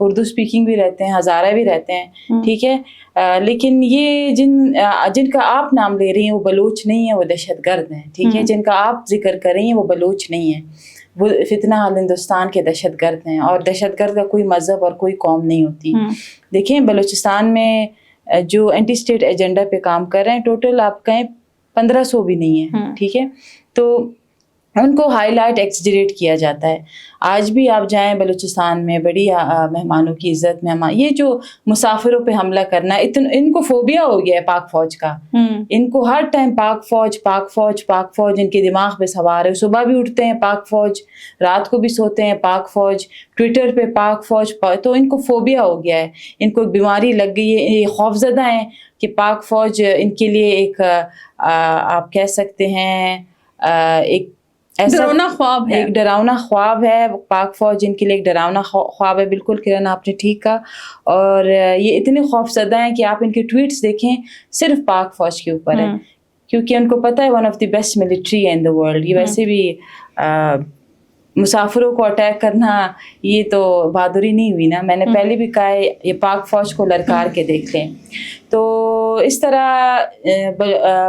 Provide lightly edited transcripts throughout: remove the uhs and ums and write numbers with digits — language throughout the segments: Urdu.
اردو اسپیکنگ بھی رہتے ہیں, ہزارہ بھی رہتے ہیں, ٹھیک ہے, لیکن یہ جن کا آپ نام لے رہی ہیں وہ بلوچ نہیں ہیں, وہ دہشت گرد ہیں, ٹھیک ہے. جن کا آپ ذکر کر رہی ہیں وہ بلوچ نہیں ہیں, وہ فتنہ حال ہندوستان کے دہشت گرد ہیں, اور دہشت گرد کا کوئی مذہب اور کوئی قوم نہیں ہوتی. دیکھیں بلوچستان میں جو اینٹی اسٹیٹ ایجنڈا پہ کام کر رہے ہیں ٹوٹل آپ کہیں 1500 بھی نہیں ہے, ٹھیک ہے. تو ان کو ہائی لائٹ ایکسجریٹ کیا جاتا ہے. آج بھی آپ جائیں بلوچستان میں بڑی مہمانوں کی عزت, یہ جو مسافروں پہ حملہ کرنا ان کو فوبیا ہو گیا ہے پاک فوج کا. ان کو ہر ٹائم پاک فوج پاک فوج پاک فوج ان کے دماغ پہ سوار ہے. صبح بھی اٹھتے ہیں پاک فوج, رات کو بھی سوتے ہیں پاک فوج, ٹویٹر پہ پاک فوج, تو ان کو فوبیا ہو گیا ہے, ان کو بیماری لگ گئی ہے, یہ خوفزدہ ہیں کہ پاک فوج ان کے لیے ایک آپ کہہ سکتے ہیں ایک ڈراؤنا خواب ہے, ایک ڈراؤنا خواب ہے. پاک فوج ان کے لیے ایک ڈراؤنا خواب ہے. بالکل کرن آپ نے ٹھیک کہا. اور یہ اتنے خوف زدہ ہیں کہ آپ ان کے ٹویٹس دیکھیں صرف پاک فوج کے اوپر ہے, کیونکہ ان کو پتہ ہے one of the best military in the world. یہ ویسے بھی مسافروں کو اٹیک کرنا یہ تو بہادری نہیں ہوئی نا. میں نے پہلے بھی کہا ہے یہ پاک فوج کو للکار کے دیکھ لیں. تو اس طرح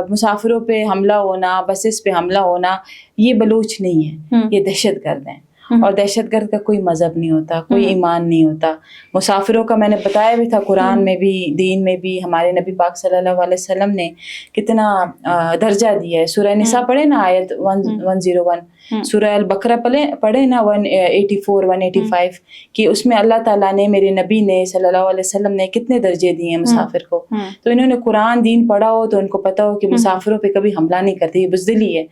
مسافروں پہ حملہ ہونا, بسز پہ حملہ ہونا, یہ بلوچ نہیں ہے, یہ دہشت گرد ہیں. اور دہشت گرد کا کوئی مذہب نہیں ہوتا, کوئی ایمان نہیں ہوتا. مسافروں کا میں نے بتایا بھی تھا, قرآن میں بھی دین میں بھی ہمارے نبی پاک صلی اللہ علیہ وسلم نے کتنا درجہ دیا ہے. سورہ نساء پڑھے نا آیت 101, سورہ البقرہ پڑھے نا 184 185, کہ اس میں اللہ تعالیٰ نے میرے نبی نے صلی اللہ علیہ وسلم نے کتنے درجے دیے ہیں مسافر کو. تو انہوں نے قرآن دین پڑھا ہو تو ان کو پتا ہو کہ مسافروں پہ کبھی حملہ نہیں کرتے, یہ بزدلی ہے.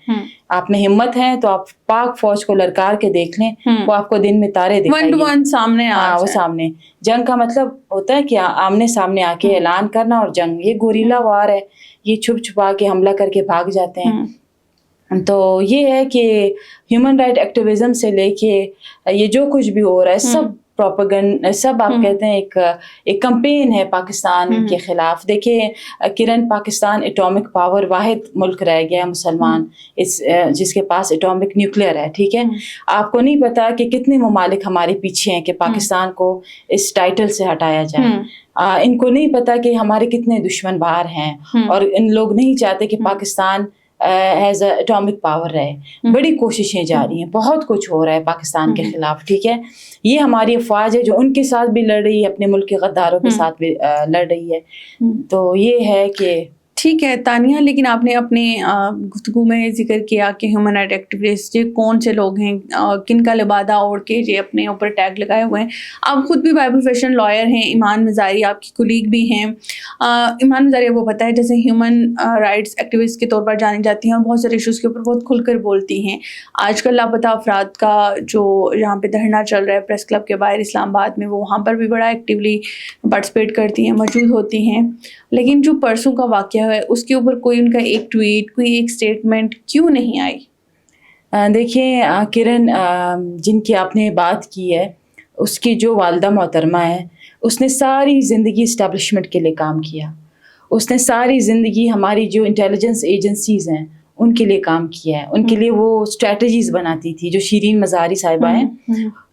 آپ میں ہمت ہے تو آپ پاک فوج کو للکار کے دیکھ لیں, وہ آپ کو دن میں تارے دکھائے گی. سامنے وہ سامنے. جنگ کا مطلب ہوتا ہے کہ آمنے سامنے آ کے اعلان کرنا, اور جنگ یہ گوریلا وار ہے, یہ چھپ چھپا کے حملہ کر کے بھاگ جاتے ہیں. تو یہ ہے کہ ہیومن رائٹ ایکٹیویزم سے لے کے یہ جو کچھ بھی ہو رہا ہے سب پروپیگنڈ, سب آپ کہتے ہیں ایک کمپین ہے پاکستان کے خلاف. دیکھیں کرن, پاکستان ایٹامک پاور واحد ملک رہ گیا ہے مسلمان جس کے پاس ایٹامک نیوکلیئر ہے, ٹھیک ہے. آپ کو نہیں پتا کہ کتنے ممالک ہمارے پیچھے ہیں کہ پاکستان کو اس ٹائٹل سے ہٹایا جائے. ان کو نہیں پتا کہ ہمارے کتنے دشمن باہر ہیں, اور ان لوگ نہیں چاہتے کہ Pakistan as a atomic power رہے. بڑی کوششیں جاری ہیں, بہت کچھ ہو رہا ہے پاکستان کے خلاف, ٹھیک ہے. یہ ہماری افواج ہے جو ان کے ساتھ بھی لڑ رہی ہے, اپنے ملک کے غداروں کے ساتھ بھی لڑ رہی ہے. تو یہ ہے کہ ٹھیک ہے تانیہ, لیکن آپ نے اپنے گفتگو میں ذکر کیا کہ ہیومن رائٹ ایکٹیوسٹ یہ کون سے لوگ ہیں, کن کا لبادہ اوڑھ کے یہ اپنے اوپر ٹیگ لگائے ہوئے ہیں. آپ خود بھی بائی پروفیشن لائر ہیں. ایمان مزاری آپ کی کولیگ بھی ہیں. ایمان مزاری وہ پتہ ہے جیسے ہیومن رائٹس ایکٹیوسٹ کے طور پر جانی جاتی ہیں, اور بہت سارے ایشوز کے اوپر بہت کھل کر بولتی ہیں. آج کل لاپتہ افراد کا جو یہاں پہ دھرنا چل رہا ہے پریس کلب کے باہر اسلام آباد میں, وہ وہاں پر بھی بڑا ایکٹیولی پارٹیسپیٹ کرتی ہیں, موجود ہوتی ہیں. لیکن جو پرسوں کا واقعہ ہے اس کے اوپر کوئی ان کا ایک ٹویٹ, کوئی ایک اسٹیٹمنٹ کیوں نہیں آئی؟ دیکھیں کرن, جن کی آپ نے بات کی ہے اس کی جو والدہ محترمہ ہے, اس نے ساری زندگی اسٹیبلشمنٹ کے لیے کام کیا. اس نے ساری زندگی ہماری جو انٹیلیجنس ایجنسیز ہیں ان کے لیے کام کیا ہے. ان کے لیے وہ اسٹریٹجیز بناتی تھی. جو شیرین مزاری صاحبہ ہیں,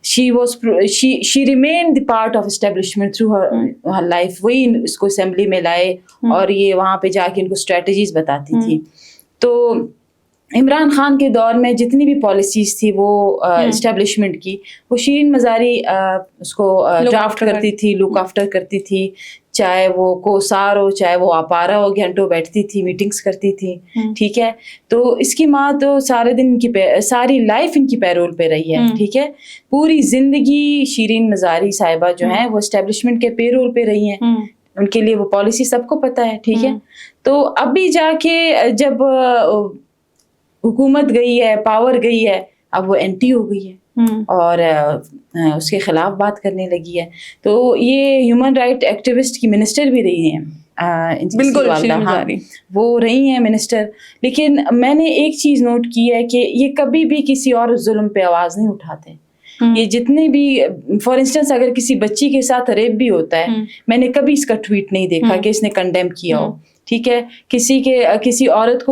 she remained the part of establishment through her life. وہی اس کو اسمبلی میں لائے اور یہ وہاں پہ جا کے ان کو اسٹریٹجیز بتاتی تھی. تو عمران خان کے دور میں جتنی بھی پالیسیز تھی وہ اسٹیبلشمنٹ کی, وہ شیرین مزاری اس کو ڈرافٹ کرتی تھی, لک آفٹر کرتی تھی. چاہے وہ کوسار ہو, چاہے وہ اپارا ہو, گھنٹوں بیٹھتی تھی, میٹنگس کرتی تھی, ٹھیک ہے. تو اس کی ماں تو سارے دن ساری لائف ان کی پیرول پہ رہی ہے, ٹھیک ہے. پوری زندگی شیرین مزاری صاحبہ جو ہیں وہ اسٹیبلشمنٹ کے پیرول پہ رہی ہیں. ان کے لیے وہ پالیسی سب کو پتہ ہے, ٹھیک ہے. تو ابھی جا کے جب حکومت گئی ہے, پاور گئی ہے, اب وہ اینٹی ہو گئی ہے اور اس کے خلاف بات کرنے لگی ہے. تو یہ ہیومن رائٹ ایکٹیوسٹ کی منسٹر بھی رہی ہیں, بالکل وہ رہی ہیں منسٹر. لیکن میں نے ایک چیز نوٹ کی ہے کہ یہ کبھی بھی کسی اور ظلم پہ آواز نہیں اٹھاتے. یہ جتنے بھی فار انسٹنس اگر کسی بچی کے ساتھ ریپ بھی ہوتا ہے, میں نے کبھی اس کا ٹویٹ نہیں دیکھا کہ اس نے کنڈیم کیا ہو, ٹھیک ہے. کسی عورت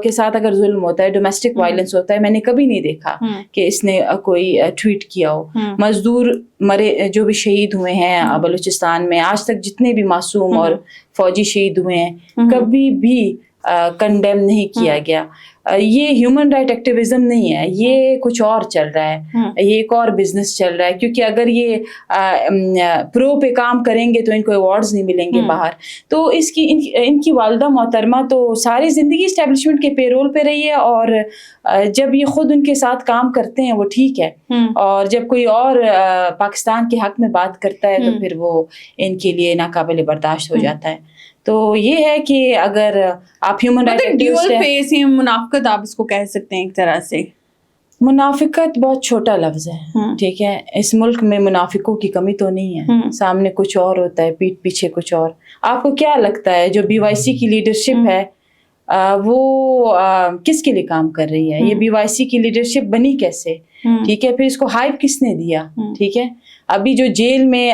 کے ساتھ اگر ظلم ہوتا ہے, ڈومیسٹک وائلنس ہوتا ہے, میں نے کبھی نہیں دیکھا کہ اس نے کوئی ٹویٹ کیا ہو. مزدور مرے جو بھی شہید ہوئے ہیں بلوچستان میں آج تک, جتنے بھی معصوم اور فوجی شہید ہوئے ہیں, کبھی بھی کنڈیم نہیں کیا گیا. یہ ہیومن رائٹ ایکٹیویزم نہیں ہے, یہ کچھ اور چل رہا ہے, یہ ایک اور بزنس چل رہا ہے. کیونکہ اگر یہ پرو پہ کام کریں گے تو ان کو ایوارڈز نہیں ملیں گے باہر. تو ان کی والدہ محترمہ تو ساری زندگی اسٹیبلشمنٹ کے پے رول پہ رہی ہے, اور جب یہ خود ان کے ساتھ کام کرتے ہیں وہ ٹھیک ہے, اور جب کوئی اور پاکستان کے حق میں بات کرتا ہے تو پھر وہ ان کے لیے ناقابل برداشت ہو جاتا ہے. تو یہ ہے کہ اگر آپ ہیومن رائٹ منافقت آپ اس کو کہہ سکتے ہیں ایک طرح سے. منافقت بہت چھوٹا لفظ ہے, ٹھیک ہے. اس ملک میں منافقوں کی کمی تو نہیں ہے, سامنے کچھ اور ہوتا ہے, پیٹھ پیچھے کچھ اور. آپ کو کیا لگتا ہے جو BYC کی لیڈرشپ ہے وہ کس کے لیے کام کر رہی ہے؟ یہ BYC کی لیڈرشپ بنی کیسے؟ ٹھیک ہے. پھر اس کو ہائپ کس نے دیا؟ ٹھیک ہے. ابھی جو جیل میں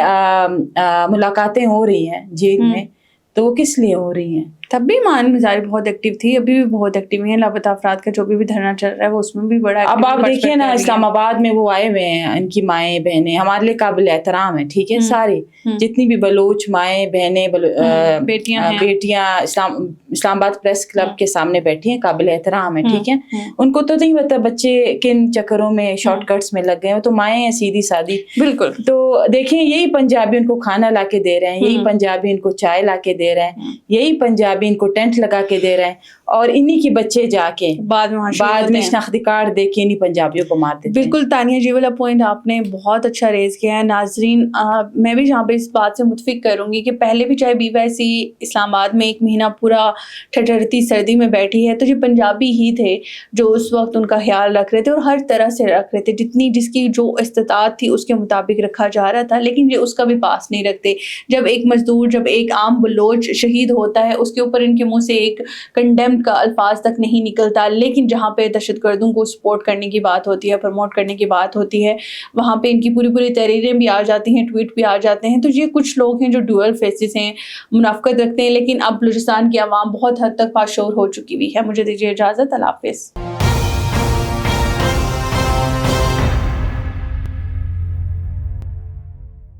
ملاقاتیں ہو رہی ہیں جیل میں, تو وہ کس لیے ہو رہی ہیں؟ تب بھی مان مزاری بہت ایکٹیو تھی, ابھی بھی بہت ایکٹیو ہیں. لاپتہ افراد کا جو بھی دھرنا چل رہا ہے وہ اس میں بھی بڑا. اب آپ دیکھیے نا, اسلام آباد میں وہ آئے ہوئے ہیں, ان کی مائیں بہنیں ہمارے لیے قابل احترام ہیں, ٹھیک ہے. ساری جتنی بھی بلوچ مائیں بہنیں بیٹیاں اسلام آباد پریس کلب کے سامنے بیٹھی ہیں, قابل احترام ہیں, ٹھیک ہے. ان کو تو نہیں پتا بچے کن چکروں میں شارٹ کٹس میں لگ گئے ہیں, وہ تو مائیں ہیں سیدھی سادی. بالکل. تو دیکھیں, یہی پنجابی ان کو کھانا لا کے دے رہے ہیں, یہی پنجابی ان کو چائے لا کے دے رہے ہیں, یہی پنجابی ان کو ٹینٹ لگا کے دے رہے ہیں, اور انہی کے بچے جا کے بعد میں شناختی کارڈ دے کے انہی پنجابیوں کو مارتے. بالکل تانیہ جی, والا پوائنٹ آپ نے بہت اچھا ریز کیا ہے. ناظرین, میں بھی یہاں پہ اس بات سے متفق کروں گی کہ پہلے بھی چاہے BYC اسلام آباد میں 1 مہینہ پورا ٹھٹرتی سردی میں بیٹھی ہے, تو یہ پنجابی ہی تھے جو اس وقت ان کا خیال رکھ رہے تھے, اور ہر طرح سے رکھ رہے تھے, جس کی جو استطاعت تھی اس کے مطابق رکھا جا رہا تھا. لیکن یہ اس کا بھی پاس نہیں رکھتے. جب ایک مزدور, جب ایک عام بلوچ شہید ہوتا ہے, اس کے اوپر ان کے منہ سے ایک کنڈیمڈ کا الفاظ تک نہیں نکلتا. لیکن جہاں پہ دہشت گردوں کو سپورٹ کرنے کی بات ہوتی ہے, پروموٹ کرنے کی بات ہوتی ہے, وہاں پہ ان کی پوری تحریریں بھی آ جاتی ہیں, ٹویٹ بھی آ جاتے ہیں. تو یہ کچھ لوگ ہیں جو ڈوئل فیسز ہیں, منافقت رکھتے ہیں. لیکن اب بلوچستان کی عوام بہت حد تک پاشور ہو چکی ہوئی ہے. مجھے دیجیے اجازت, اللہ حافظ.